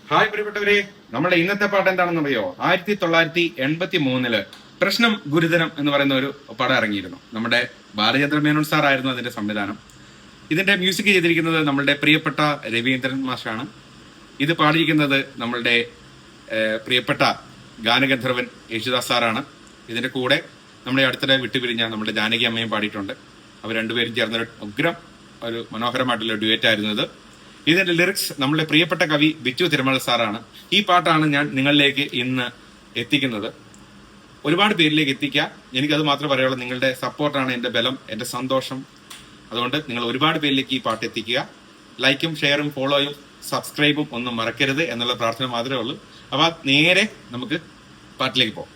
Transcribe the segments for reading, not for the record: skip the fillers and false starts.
Hi പ്രിയപ്പെട്ടവരെ, നമ്മുടെ ഇന്നത്തെ പാട്ട് എന്താണെന്നറിയോ? 1983 പ്രശ്നം ഗുരുതരം എന്ന് പറയുന്ന ഒരു പടം ഇറങ്ങിയിരുന്നു. നമ്മുടെ ബാലചന്ദ്ര മേനോൻ സാർ ആയിരുന്നു അതിന്റെ സംവിധാനം. ഇതിന്റെ മ്യൂസിക് ചെയ്തിരിക്കുന്നത് നമ്മളുടെ പ്രിയപ്പെട്ട രവീന്ദ്രൻ മാഷാണ്. ഇത് പാടിയിരിക്കുന്നത് നമ്മളുടെ പ്രിയപ്പെട്ട ഗാനഗന്ധർവൻ യേശുദാസ് സാറാണ്. ഇതിന്റെ കൂടെ നമ്മുടെ അടുത്തിടെ വിട്ടുപിരിഞ്ഞ നമ്മുടെ ജാനകി അമ്മയും പാടിയിട്ടുണ്ട്. അവർ രണ്ടുപേരും ചേർന്നൊരു ഉഗ്രം ഒരു മനോഹരമായിട്ടുള്ള ഡ്യുവറ്റ് ആയിരുന്നു ഇത്. ഇതിന്റെ ലിറിക്സ് നമ്മുടെ പ്രിയപ്പെട്ട കവി ബിച്ചു തിരുമല സാറാണ്. ഈ പാട്ടാണ് ഞാൻ നിങ്ങളിലേക്ക് ഇന്ന് എത്തിക്കുന്നത്. ഒരുപാട് പേരിലേക്ക് എത്തിക്കുക. എനിക്കത് മാത്രമേ പറയുള്ളൂ. നിങ്ങളുടെ സപ്പോർട്ടാണ് എന്റെ ബലം, എന്റെ സന്തോഷം. അതുകൊണ്ട് നിങ്ങൾ ഒരുപാട് പേരിലേക്ക് ഈ പാട്ട് എത്തിക്കുക. ലൈക്കും ഷെയറും ഫോളോയും സബ്സ്ക്രൈബും ഒന്നും മറക്കരുത് എന്നുള്ള പ്രാർത്ഥന മാത്രമേ ഉള്ളൂ. അപ്പൊ നേരെ നമുക്ക് പാട്ടിലേക്ക് പോകാം.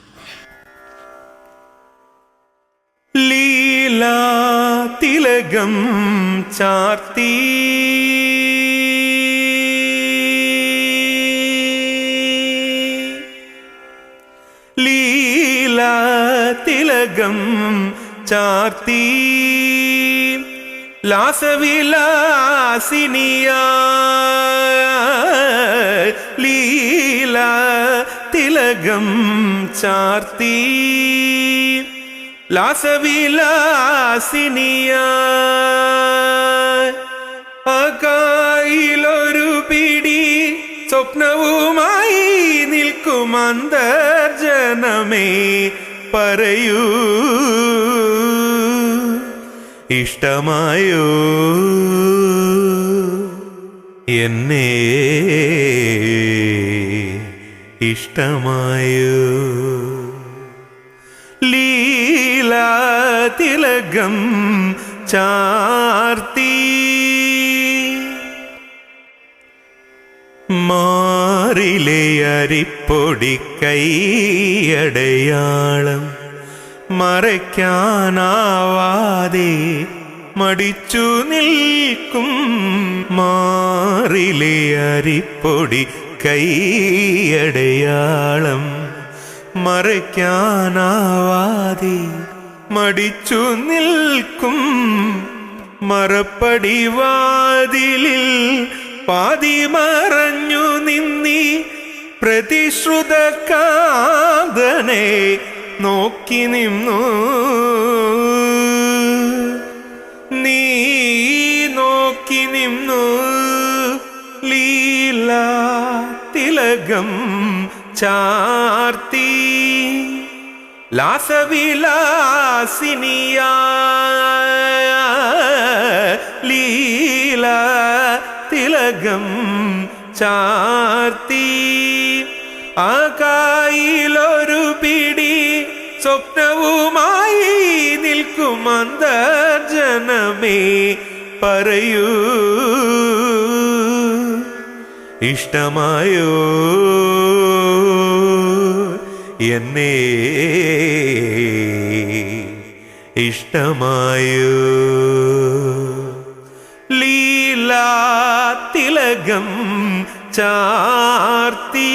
ലീലാ തിലകം ചാർത്തി ലീലാ തിലകം ചാർത്തി ലാസവിലാസിനിയാ ലീലാ തിലകം ചാർത്തി ലാസവിലാസിനിയാ അകായിലൊരു പിടി സ്വപ്നവുമായി നിൽക്കും അന്തർജനമേ പറയൂ, ഇഷ്ടമായോ എന്നെ, ഇഷ്ടമായോ? ലീലാ തിലകം ചാർത്തി മാറിലെ അരിപ്പൊടി കൈയടയാളം മറയ്ക്കാനാവാതെ മടിച്ചു നിൽക്കും. മാറിലെ അരിപ്പൊടി കൈയടയാളം മറയ്ക്കാനാവാതെ മടിച്ചു നിൽക്കും. മറപ്പടിവാതിലിൽ പാതി മറഞ്ഞു നിന്നി പ്രതിശ്രുത കാന്തനെ നോക്കി നിന്നു. നീ നോക്കി നിന്നു. ലീലാ തിലകം ചാർത്തി ലാസവിലാസിനിയാ ലീലാ തിലകം ചാർത്തി ആകായിലൊരു പിടി സ്വപ്നവുമായി നിൽക്കും അന്തർജനമേ പറയൂ, ഇഷ്ടമായോ എന്നെ, ഇഷ്ടമായോ? ലീലാ തിലകം ചാർത്തി